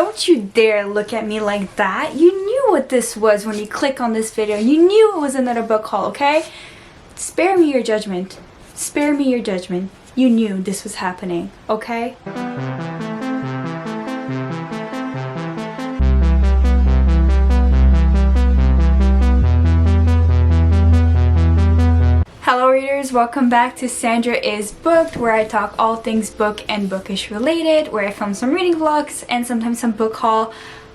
Don't you dare look at me like that. You knew what this was when you click on this video. You knew it was another book haul, okay? Spare me your judgment. Spare me your judgment. You knew this was happening, okay? Hello readers, welcome back to Sandra is Booked, where I talk all things book and bookish related, where I film some reading vlogs and sometimes some book haul,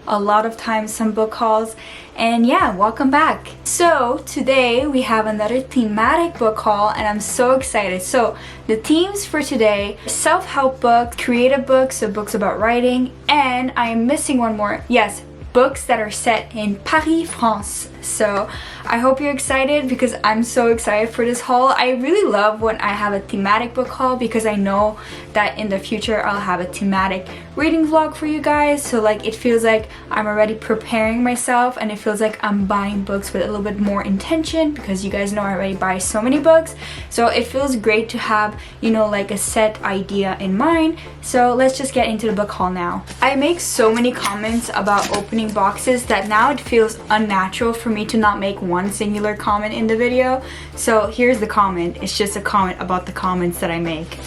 a lot of times some book hauls, and yeah, welcome back. So today we have another thematic book haul and I'm so excited. So the themes for today: self-help books, creative books, so books about writing, and I am missing one more. Yes, books that are set in Paris, France. So I hope you're excited because I'm so excited for this haul. I really love when I have a thematic book haul because I know that in the future I'll have a thematic reading vlog for you guys. So like it feels like I'm already preparing myself and it feels like I'm buying books with a little bit more intention because you guys know I already buy so many books. So it feels great to have, you know, like a set idea in mind. So let's just get into the book haul now. I make so many comments about opening boxes that now it feels unnatural for me to not make one singular comment in the video. So here's the comment. It's just a comment about the comments that I make.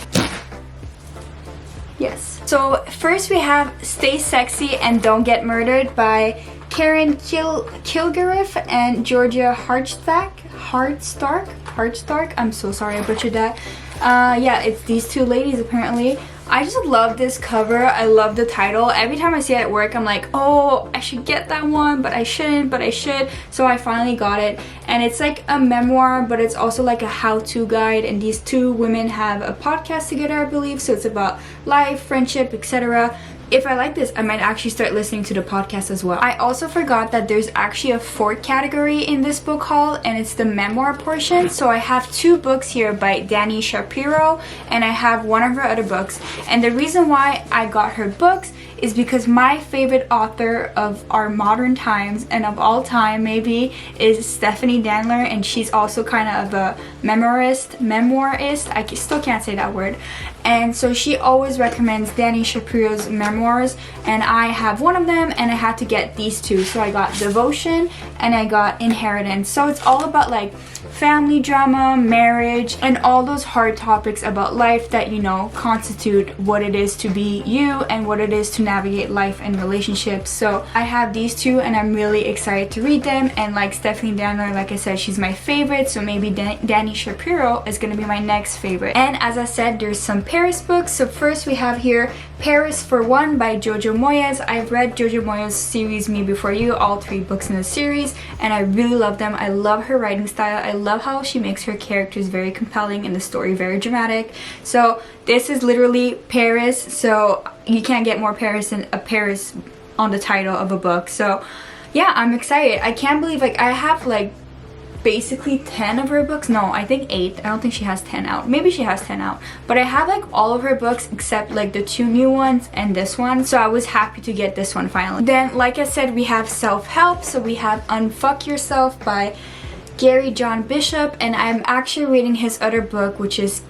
Yes. So first we have Stay Sexy and Don't Get Murdered by Karen Kilgariff and Georgia Hardstark. I'm so sorry I butchered that. Yeah, it's these two ladies apparently. I just love this cover. I love the title. Every time I see it at work, I'm like, oh, I should get that one, but I shouldn't, but I should. So I finally got it. And it's like a memoir, but it's also like a how-to guide. And these two women have a podcast together, I believe. So it's about life, friendship, etc. If I like this, I might actually start listening to the podcast as well. I also forgot that there's actually a fourth category in this book haul, and it's the memoir portion. So I have two books here by Dani Shapiro, and I have one of her other books. And the reason why I got her books is because my favorite author of our modern times and of all time maybe is Stephanie Danler, and she's also kind of a memoirist. I still can't say that word. And so she always recommends Dani Shapiro's memoirs, and I have one of them and I had to get these two. So I got Devotion and I got Inheritance. So it's all about like family drama, marriage, and all those hard topics about life that, you know, constitute what it is to be you and what it is to navigate life and relationships. So I have these two and I'm really excited to read them. And like Stephanie Danler, like I said, she's my favorite, so maybe Dani Shapiro is gonna be my next favorite. And as I said, there's some Paris books. So first we have here Paris for One by Jojo Moyes. I've read Jojo Moyes' series Me Before You, all three books in the series, and I really love them. I love her writing style. I love how she makes her characters very compelling and the story very dramatic. So this is literally Paris, so you can't get more Paris than a Paris on the title of a book. So yeah, I'm excited. I can't believe like I have like basically 10 of her books. No, I think 8. I don't think she has 10 out. Maybe she has 10 out. But I have like all of her books except like the two new ones and this one. So I was happy to get this one finally. Then, like I said, we have self-help. So we have Unfuck Yourself by Gary John Bishop. And I'm actually reading his other book, which is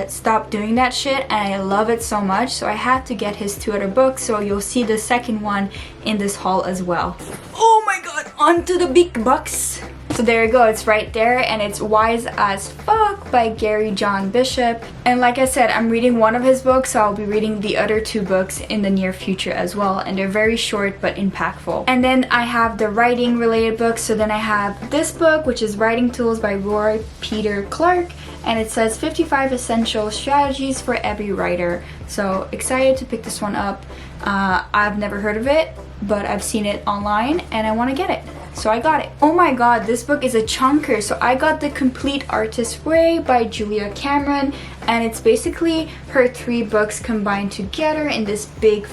Stop Doing That Shit, and I love it so much, so I had to get his two other books. So you'll see the second one in this haul as well. Oh my god, onto the big bucks. So there you go, it's right there, and it's Wise as Fuck by Gary John Bishop. And like I said, I'm reading one of his books, so I'll be reading the other two books in the near future as well, and they're very short but impactful. And then I have the writing related books. So then I have this book, which is Writing Tools by Roy Peter Clark, and it says 55 essential strategies for every writer. So excited to pick this one up. I've never heard of it, but I've seen it online and I want to get it. So I got it. Oh my god, this book is a chunker. So I got The Complete Artist's Way by Julia Cameron, and it's basically her 3 books combined together in this big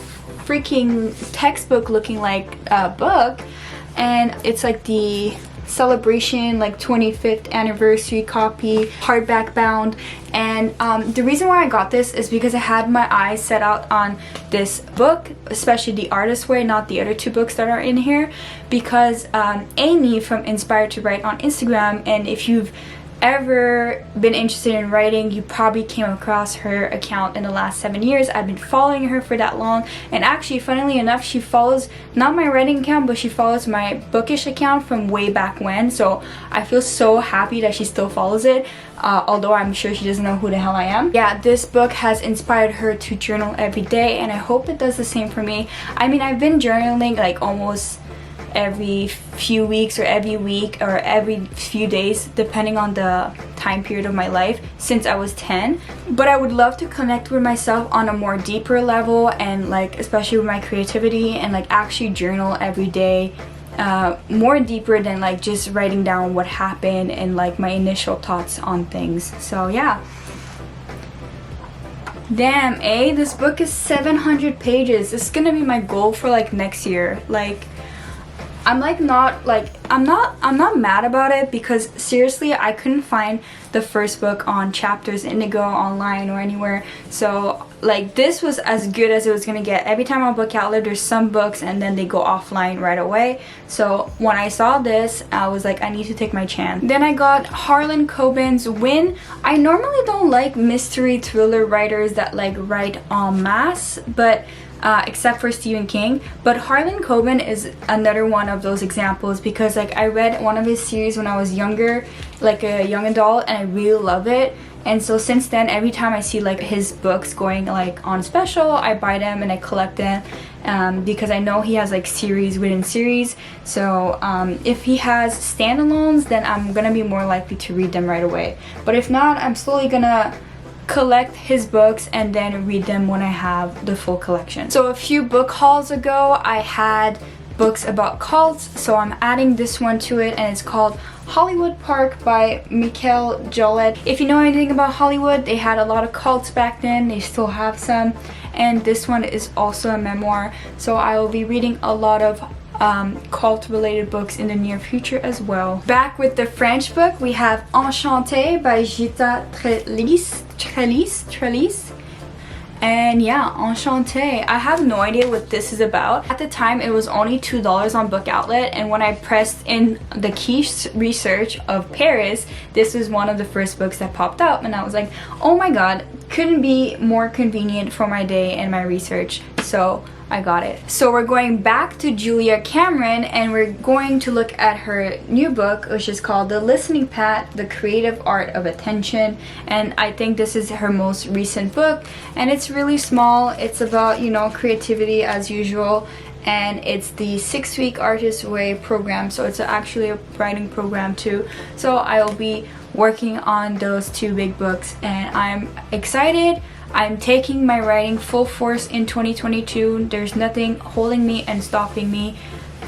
freaking textbook looking like book. And it's like the celebration like 25th anniversary copy, hardback bound. And the reason why I got this is because I had my eyes set out on this book, especially The Artist's Way, not the other 2 books that are in here, because Amy from Inspired to Write on Instagram, and if you've ever been interested in writing, you probably came across her account in the last 7 years. I've been following her for that long, and actually, funnily enough, she follows not my writing account, but she follows my bookish account from way back when. So I feel so happy that she still follows it, although I'm sure she doesn't know who the hell I am. Yeah, this book has inspired her to journal every day, and I hope it does the same for me. I mean, I've been journaling like almost every few weeks or every week or every few days, depending on the time period of my life, since I was 10. But I would love to connect with myself on a more deeper level, and like especially with my creativity, and like actually journal every day, more deeper than like just writing down what happened and like my initial thoughts on things. So yeah. Damn, this book is 700 pages. It's gonna be my goal for like next year. Like, I'm not mad about it, because seriously, I couldn't find the first book on Chapters Indigo online or anywhere. So like, this was as good as it was gonna get. Every time on Bookoutlet, there's some books and then they go offline right away. So when I saw this, I was like, I need to take my chance. Then I got Harlan Coben's Win. I normally don't like mystery thriller writers that like write en masse, but except for Stephen King. But Harlan Coben is another one of those examples, because like I read one of his series when I was younger, like a young adult, and I really love it. And so since then, every time I see like his books going like on special, I buy them and I collect them, because I know he has like series within series. So if he has standalones, then I'm gonna be more likely to read them right away. But if not, I'm slowly gonna collect his books and then read them when I have the full collection. So a few book hauls ago, I had books about cults, so I'm adding this one to it, and it's called Hollywood Park by Michael Jolett. If you know anything about Hollywood, they had a lot of cults back then, they still have some, and this one is also a memoir, so I will be reading a lot of cult related books in the near future as well. Back with the French book, we have Enchanted by Gita Trellis. And yeah, Enchanted. I have no idea what this is about. At the time, it was only $2 on Bookoutlet, and when I pressed in the key research of Paris, this was one of the first books that popped up, and I was like, oh my god, couldn't be more convenient for my day and my research. So I got it. So we're going back to Julia Cameron, and we're going to look at her new book, which is called The Listening Pad, The Creative Art of Attention. And I think this is her most recent book, and it's really small. It's about, you know, creativity as usual, and it's the 6-week Artist Way program, so it's actually a writing program too. So I will be working on those 2 big books, and I'm excited. I'm taking my writing full force in 2022. There's nothing holding me and stopping me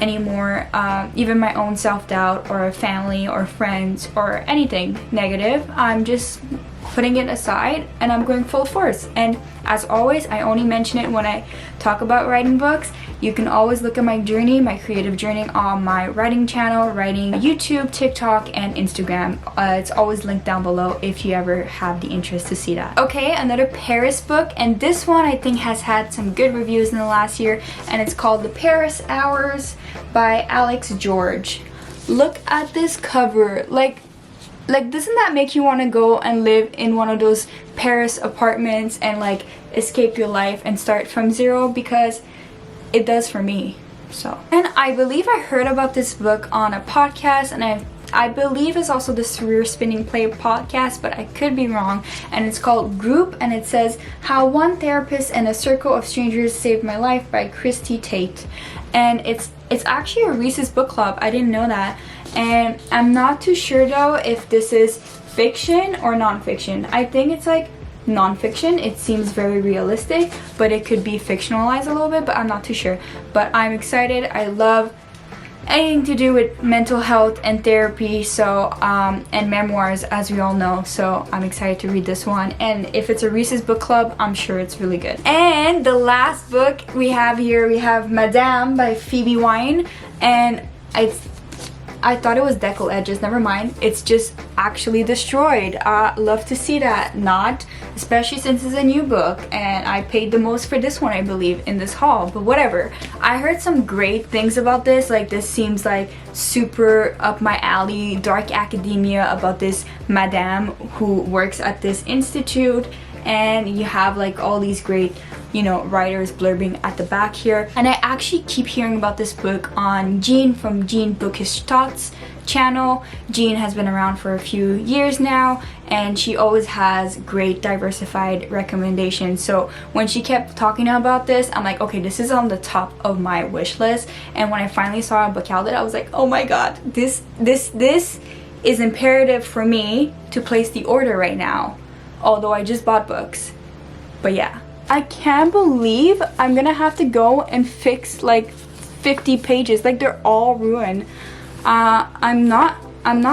anymore, even my own self-doubt or family or friends or anything negative. I'm just putting it aside and I'm going full force. And as always, I only mention it when I talk about writing books. You can always look at my journey, my creative journey, on my writing channel, writing YouTube, TikTok, and Instagram. It's always linked down below if you ever have the interest to see that. Okay, another Paris book, and this one I think has had some good reviews in the last year, and it's called The Paris Hours by Alex George. Look at this cover. Like doesn't that make you want to go and live in one of those Paris apartments and like escape your life and start from zero? Because it does for me. So, and I believe I heard about this book on a podcast, and I believe it's also the Career Spinning Play podcast, but I could be wrong. And it's called Group, and it says How One Therapist and a Circle of Strangers Saved My Life by Christy Tate. And it's actually a Reese's book club. I didn't know that. And I'm not too sure though if this is fiction or non-fiction. I think it's like non-fiction. It seems very realistic, but it could be fictionalized a little bit, but I'm not too sure. But I'm excited. I love anything to do with mental health and therapy, so and memoirs, as we all know, so I'm excited to read this one. And if it's a Reese's book club, I'm sure it's really good. And the last book we have here, we have Madame by Phoebe Wine, and I thought it was decal edges. Never mind. It's just actually destroyed. Love to see that. Not, especially since it's a new book and I paid the most for this one, I believe, in this haul. But whatever. I heard some great things about this. Like, this seems like super up my alley. Dark academia about this madame who works at this institute. And you have like all these great, you know, writers blurbing at the back here. And I actually keep hearing about this book on Jean from Jean Bookish Thoughts channel. Jean has been around for a few years now and she always has great diversified recommendations. So when she kept talking about this, I'm like, okay, this is on the top of my wish list. And when I finally saw it on Bookoutlet, I was like, oh my god, this is imperative for me to place the order right now. Although I just bought books. But yeah, I can't believe I'm gonna have to go and fix like 50 pages. Like, they're all ruined. I'm not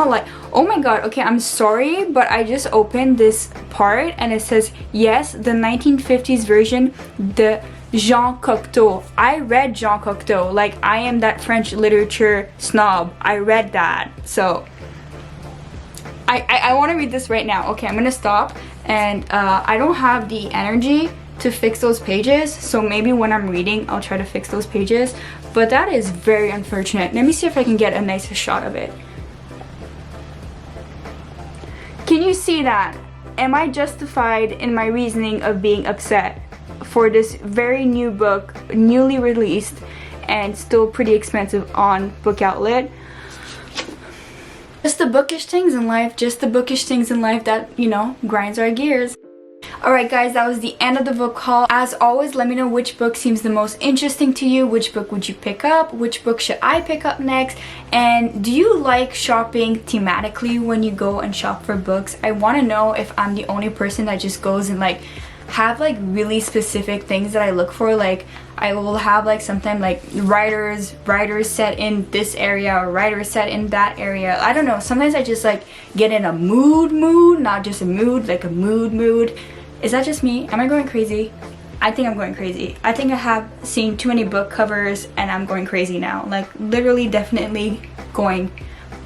like, oh my god, okay, I'm sorry, but I just opened this part and it says, yes, the 1950s version, the Jean Cocteau. I read Jean Cocteau. Like, I am that French literature snob. I read that. So I want to read this right now. Okay, I'm gonna stop. And I don't have the energy to fix those pages, so maybe when I'm reading I'll try to fix those pages. But that is very unfortunate. Let me see if I can get a nicer shot of it. Can you see that? Am I justified in my reasoning of being upset for this very new book, newly released and still pretty expensive on Bookoutlet? Just the bookish things in life, just the bookish things in life that, you know, grinds our gears. Alright guys, that was the end of the book haul. As always, let me know which book seems the most interesting to you. Which book would you pick up? Which book should I pick up next? And do you like shopping thematically when you go and shop for books? I want to know if I'm the only person that just goes and like have like really specific things that I look for. Like, I will have like sometimes like writers set in this area or writers set in that area. I don't know, sometimes I just like get in a mood, not just a mood, like a mood. Is that just me? Am I going crazy? I think I'm going crazy. I think I have seen too many book covers and I'm going crazy now. Like, literally, definitely going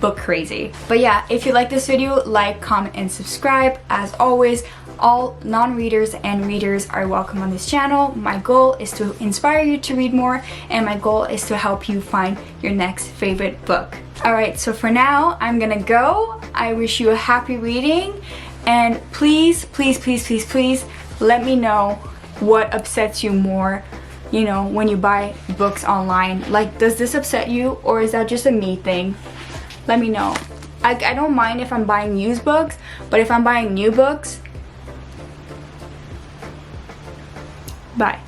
book crazy. But yeah, if you like this video, like, comment, and subscribe. As always, all non-readers and readers are welcome on this channel. My goal is to inspire you to read more, and my goal is to help you find your next favorite book. Alright, so for now, I'm gonna go. I wish you a happy reading, and please let me know what upsets you more, you know, when you buy books online. Like, does this upset you, or is that just a me thing? Let me know. I don't mind if I'm buying used books, but if I'm buying new books, bye.